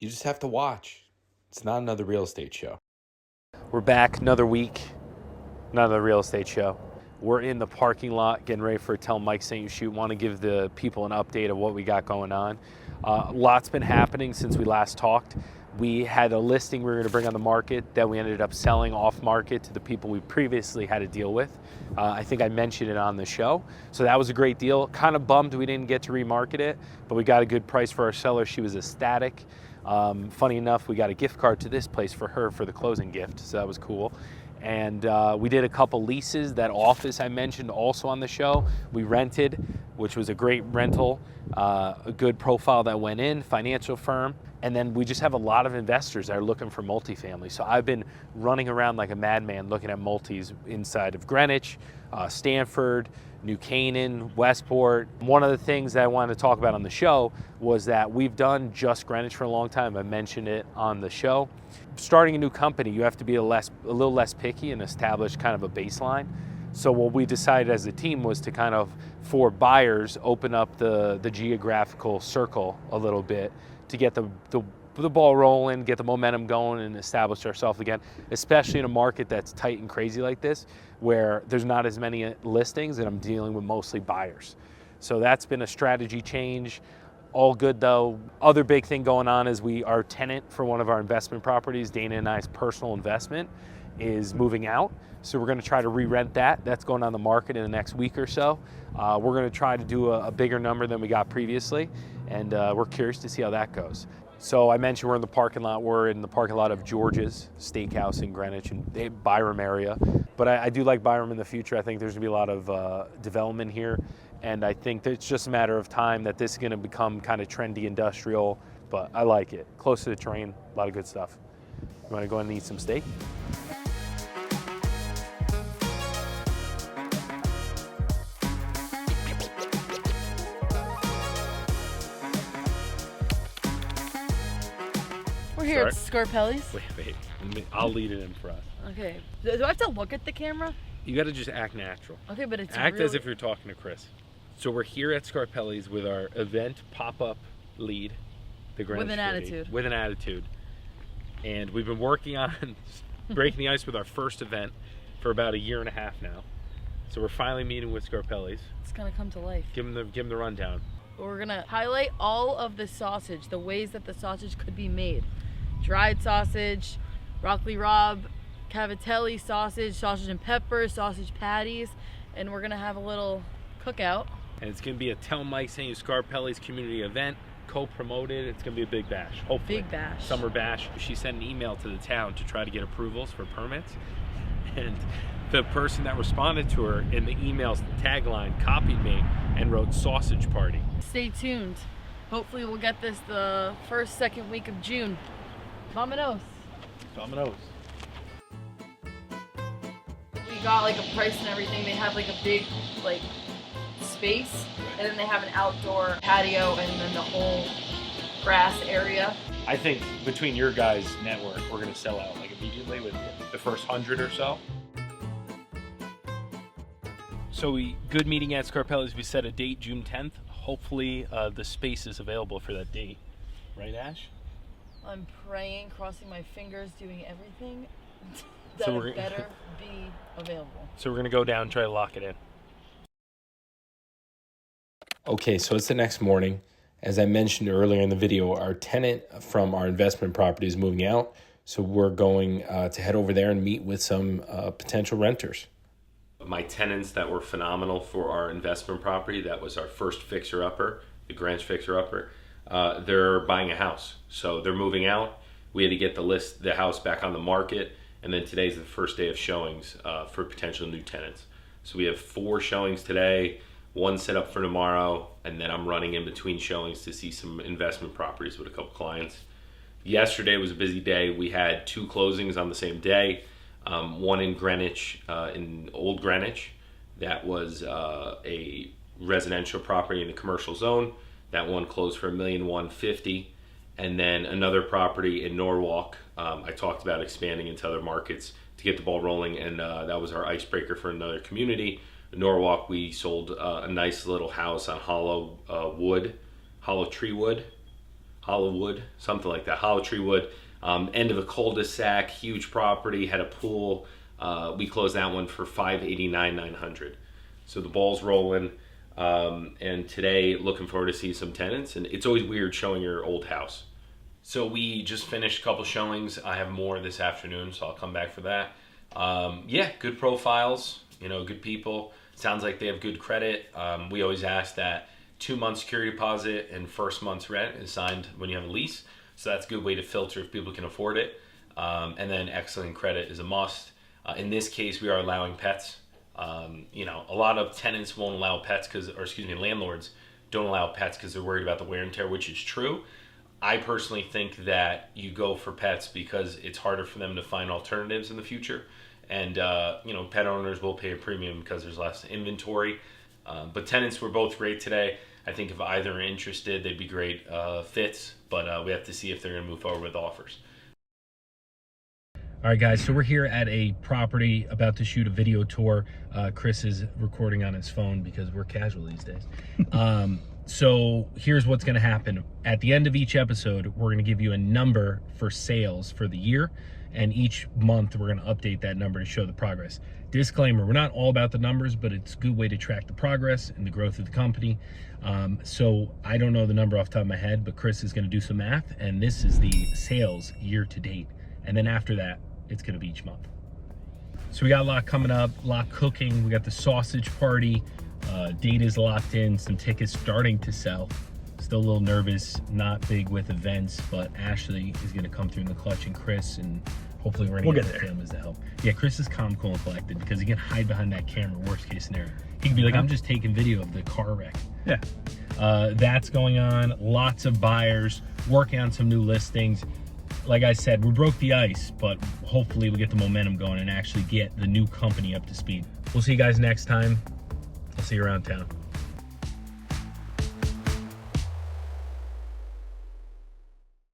You just have to watch. It's not another real estate show. We're back another week, another real estate show. We're in the parking lot getting ready for a Tell Mike St. You Shoot. Want to give the people an update of what we got going on. Lots been happening since we last talked. We had a listing we were going to bring on the market that we ended up selling off market to the people we previously had to deal with. I think I mentioned it on the show. So that was a great deal. Kind of bummed we didn't get to remarket it, but we got a good price for our seller. She was ecstatic. Funny enough, we got a gift card to this place for her for the closing gift, so that was cool. And we did a couple leases. That office I mentioned also on the show, we rented, which was a great rental, a good profile that went in, financial firm. And then we just have a lot of investors that are looking for multifamily. So I've been running around like a madman looking at multis inside of Greenwich, Stanford, New Canaan, Westport. One of the things that I wanted to talk about on the show was that we've done just Greenwich for a long time. I mentioned it on the show. Starting a new company, you have to be a little less picky and establish kind of a baseline. So what we decided as a team was to kind of, for buyers, open up the geographical circle a little bit to get the ball rolling, get the momentum going, and establish ourselves again, especially in a market that's tight and crazy like this, where there's not as many listings and I'm dealing with mostly buyers. So that's been a strategy change. All good though. Other big thing going on is our tenant for one of our investment properties, Dana and I's personal investment, is moving out. So we're going to try to re-rent that. That's going on the market in the next week or so. We're going to try to do a bigger number than we got previously, and we're curious to see how that goes. So I mentioned we're in the parking lot. We're in the parking lot of George's Steakhouse in Greenwich and Byram area. But I do like Byram in the future. I think there's going to be a lot of development here. And I think that it's just a matter of time that this is going to become kind of trendy industrial. But I like it. Close to the train, a lot of good stuff. You want to go and eat some steak? We're here at Scarpelli's. Wait. I'll lead it in for us. Okay. Do I have to look at the camera? You got to just act natural. Okay, but it's act as if you're talking to Chris. So we're here at Scarpelli's with our event pop-up lead, the Greenwich With an attitude. With an attitude. And we've been working on breaking the ice with our first event for about 1.5 years now. So we're finally meeting with Scarpelli's. It's gonna come to life. Give them the rundown. We're gonna highlight all of the sausage, the ways that the sausage could be made. Dried sausage, broccoli rabe, cavatelli sausage, sausage and pepper, sausage patties, and we're gonna have a little cookout. And it's gonna be a Tell Mike St. Scarpelli's community event, co-promoted. It's gonna be a big bash, hopefully. Big bash. Summer bash. She sent an email to the town to try to get approvals for permits. And the person that responded to her in the email's tagline copied me and wrote sausage party. Stay tuned. Hopefully we'll get this the first, second week of June. Vamonos. Vamonos. We got like a price and everything. They have like a big like space, and then they have an outdoor patio and then the whole grass area. I think between your guys' network, we're gonna sell out like immediately with the first 100 or so. So good meeting at Scarpelli's. We set a date, June 10th. Hopefully the space is available for that date. Right, Ash? I'm praying, crossing my fingers, doing everything that So it better be available. So we're gonna go down and try to lock it in. Okay, so it's the next morning. As I mentioned earlier in the video, our tenant from our investment property is moving out. So we're going to head over there and meet with some potential renters. My tenants that were phenomenal for our investment property, that was our first fixer-upper, the Greenwich fixer-upper, they're buying a house. So they're moving out. We had to get the house back on the market. And then today's the first day of showings for potential new tenants. So we have 4 showings today, 1 set up for tomorrow, and then I'm running in between showings to see some investment properties with a couple clients. Yesterday was a busy day. We had 2 closings on the same day. One in Greenwich, in Old Greenwich. That was a residential property in the commercial zone. That one closed for $1,150,000. And then another property in Norwalk. I talked about expanding into other markets to get the ball rolling, and that was our icebreaker for another community. In Norwalk, we sold a nice little house on hollow tree wood. hollow wood, something like that, hollow tree wood. End of a cul-de-sac, huge property, had a pool. We closed that one for $589,900. So the ball's rolling. And today, looking forward to see some tenants. And it's always weird showing your old house. So we just finished a couple showings. I have more this afternoon, so I'll come back for that. Yeah, good profiles, good people. Sounds like they have good credit. We always ask that 2 months security deposit and first month's rent is signed when you have a lease. So that's a good way to filter if people can afford it. And then excellent credit is a must. In this case, we are allowing pets. A lot of tenants won't allow pets landlords don't allow pets because they're worried about the wear and tear, which is true. I personally think that you go for pets because it's harder for them to find alternatives in the future. And, pet owners will pay a premium because there's less inventory. But tenants were both great today. I think if either are interested, they'd be great fits. But we have to see if they're going to move forward with offers. All right, guys, so we're here at a property about to shoot a video tour. Chris is recording on his phone because we're casual these days. So here's what's going to happen. At the end of each episode, we're going to give you a number for sales for the year. And each month, we're going to update that number to show the progress. Disclaimer, we're not all about the numbers, but it's a good way to track the progress and the growth of the company. So I don't know the number off the top of my head, but Chris is going to do some math. And this is the sales year to date. And then after that, it's going to be each month. So we got a lot coming up, a lot cooking. We got the sausage party. Date is locked in, some tickets starting to sell. Still a little nervous, not big with events, but Ashley is going to come through in the clutch, and Chris, and hopefully we're going to get the families to help. Yeah, Chris is calm, cool, and collected because he can hide behind that camera, worst case scenario. He can be like, I'm just taking video of the car wreck. Yeah. That's going on. Lots of buyers, working on some new listings. Like I said, we broke the ice, but hopefully we get the momentum going and actually get the new company up to speed. We'll see you guys next time. I'll see you around town.